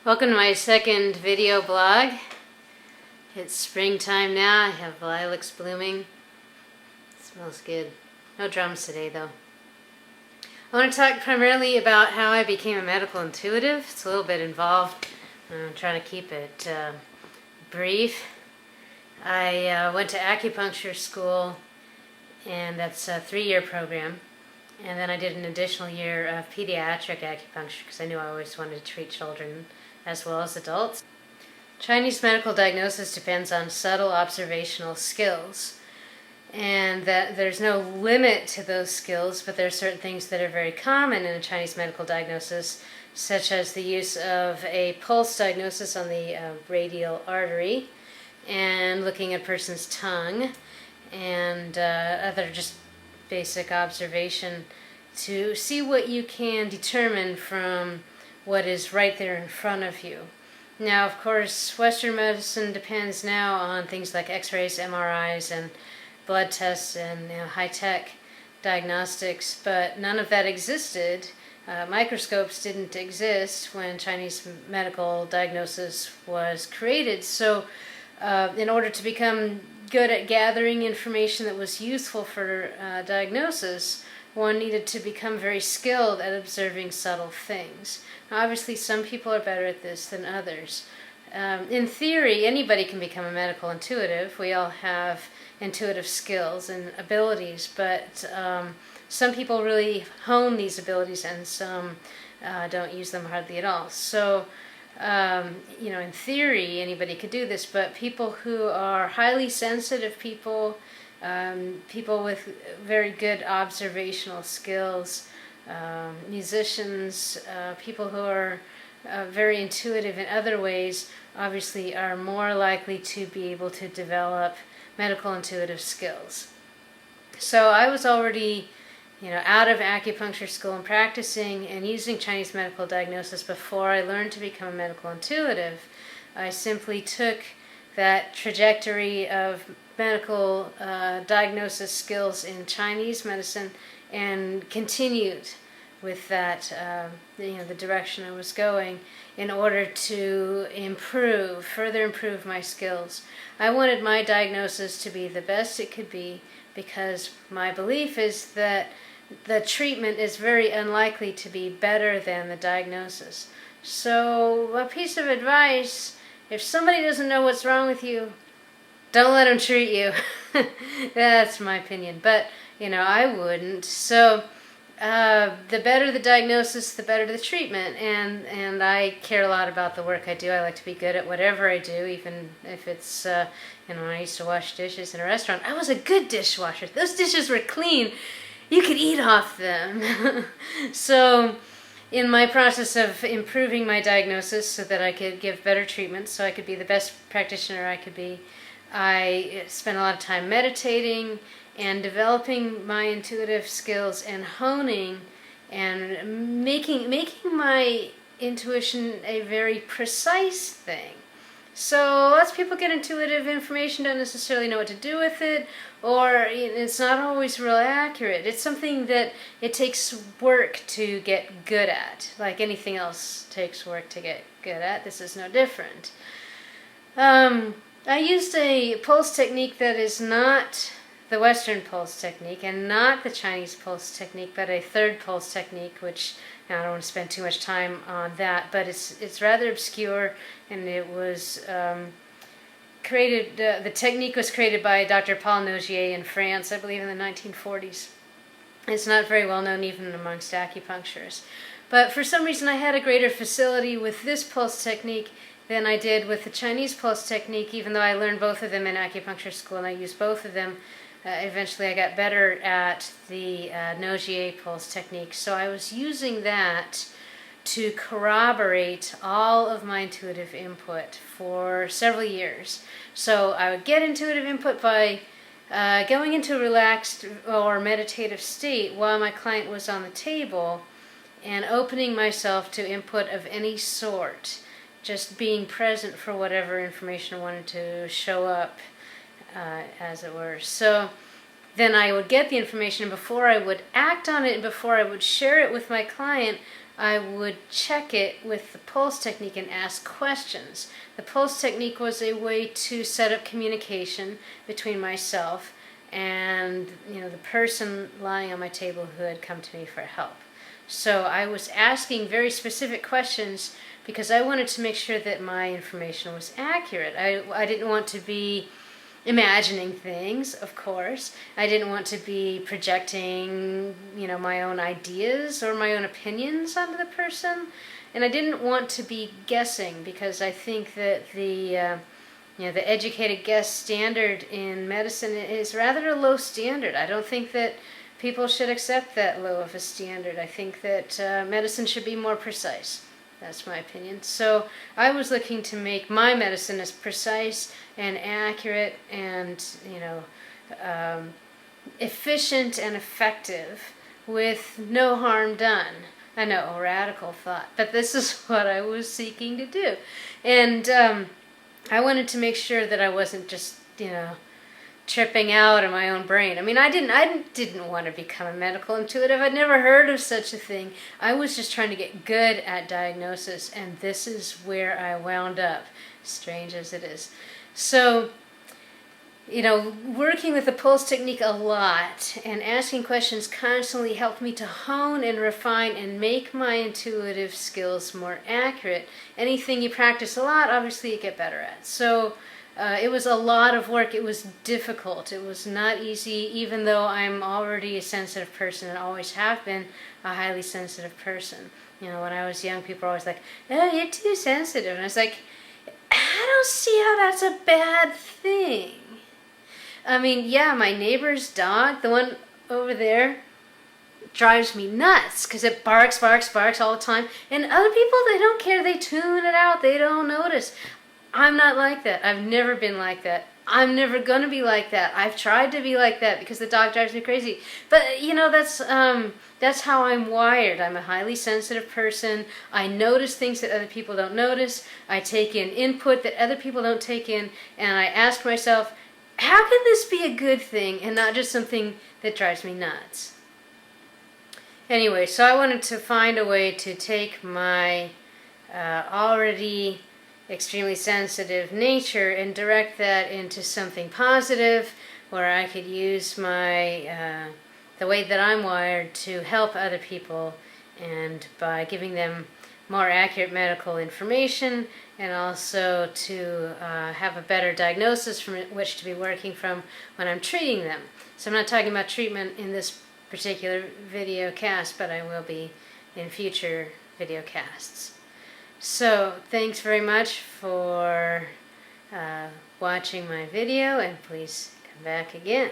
Welcome to my second video blog. It's springtime now. I have lilacs blooming. It smells good. No drums today though. I want to talk primarily about how I became a medical intuitive. It's a little bit involved. I'm trying to keep it brief. I went to acupuncture school, and that's a 3-year program. And then I did an additional year of pediatric acupuncture because I knew I always wanted to treat children as well as adults. Chinese medical diagnosis depends on subtle observational skills, and that there's no limit to those skills, but there are certain things that are very common in a Chinese medical diagnosis, such as the use of a pulse diagnosis on the radial artery, and looking at a person's tongue, and other just basic observation to see what you can determine from what is right there in front of you. Now, of course, Western medicine depends now on things like x-rays, MRIs, and blood tests, and high-tech diagnostics, but none of that existed. Microscopes didn't exist when Chinese medical diagnosis was created, so in order to become good at gathering information that was useful for diagnosis, one needed to become very skilled at observing subtle things. Now, obviously, some people are better at this than others. In theory, anybody can become a medical intuitive. We all have intuitive skills and abilities, but some people really hone these abilities and some don't use them hardly at all. So, in theory, anybody could do this, but people who are highly sensitive people, people with very good observational skills, musicians, people who are very intuitive in other ways, obviously are more likely to be able to develop medical intuitive skills. So I was already out of acupuncture school and practicing and using Chinese medical diagnosis before I learned to become a medical intuitive. I simply took that trajectory of medical diagnosis skills in Chinese medicine and continued with that, the direction I was going in order to further improve my skills. I wanted my diagnosis to be the best it could be because my belief is that the treatment is very unlikely to be better than the diagnosis. So a piece of advice: if somebody doesn't know what's wrong with you, don't let them treat you. That's my opinion, but I wouldn't. So the better the diagnosis, the better the treatment, and I care a lot about the work I do. I like to be good at whatever I do, even if it's when I used to wash dishes in a restaurant. I was a good dishwasher. Those dishes were clean. You could eat off them. So in my process of improving my diagnosis so that I could give better treatment, so I could be the best practitioner I could be, I spent a lot of time meditating and developing my intuitive skills and honing and making my intuition a very precise thing. So lots of people get intuitive information, don't necessarily know what to do with it, or it's not always real accurate. It's something that it takes work to get good at. Like anything else takes work to get good at. This is no different. I used a pulse technique that is not the Western pulse technique and not the Chinese pulse technique, but a third pulse technique, which I don't want to spend too much time on that, but it's rather obscure, and it was created. The technique was created by Dr. Paul Nogier in France, I believe, in the 1940s. It's not very well known even amongst acupuncturists, but for some reason I had a greater facility with this pulse technique than I did with the Chinese pulse technique, even though I learned both of them in acupuncture school and I used both of them. Eventually I got better at the Nogier pulse technique, so I was using that to corroborate all of my intuitive input for several years. So I would get intuitive input by going into a relaxed or meditative state while my client was on the table and opening myself to input of any sort, just being present for whatever information I wanted to show up, as it were. So then I would get the information, and before I would act on it and before I would share it with my client, I would check it with the pulse technique and ask questions. The pulse technique was a way to set up communication between myself and the person lying on my table who had come to me for help. So I was asking very specific questions because I wanted to make sure that my information was accurate. I didn't want to be imagining things, of course. I didn't want to be projecting, my own ideas or my own opinions onto the person. And I didn't want to be guessing, because I think that the educated guess standard in medicine is rather a low standard. I don't think that people should accept that low of a standard. I think that medicine should be more precise. That's my opinion. So I was looking to make my medicine as precise and accurate and, efficient and effective with no harm done. I know, a radical thought, but this is what I was seeking to do. And I wanted to make sure that I wasn't just, tripping out in my own brain. I mean, I didn't want to become a medical intuitive. I'd never heard of such a thing. I was just trying to get good at diagnosis, and this is where I wound up, strange as it is. So, working with the pulse technique a lot and asking questions constantly helped me to hone and refine and make my intuitive skills more accurate. Anything you practice a lot, obviously you get better at. So it was a lot of work. It was difficult. It was not easy, even though I'm already a sensitive person and always have been a highly sensitive person. When I was young, people were always like, "Oh, you're too sensitive." And I was like, I don't see how that's a bad thing. I mean, yeah, my neighbor's dog, the one over there, drives me nuts because it barks all the time. And other people, they don't care. They tune it out. They don't notice. I'm not like that. I've never been like that. I'm never going to be like that. I've tried to be like that because the dog drives me crazy. But, that's how I'm wired. I'm a highly sensitive person. I notice things that other people don't notice. I take in input that other people don't take in. And I ask myself, how can this be a good thing and not just something that drives me nuts? Anyway, so I wanted to find a way to take my already extremely sensitive nature and direct that into something positive, where I could use my the way that I'm wired to help other people, and by giving them more accurate medical information, and also to have a better diagnosis from which to be working from when I'm treating them. So I'm not talking about treatment in this particular video cast, but I will be in future video casts. So thanks very much for watching my video, and please come back again.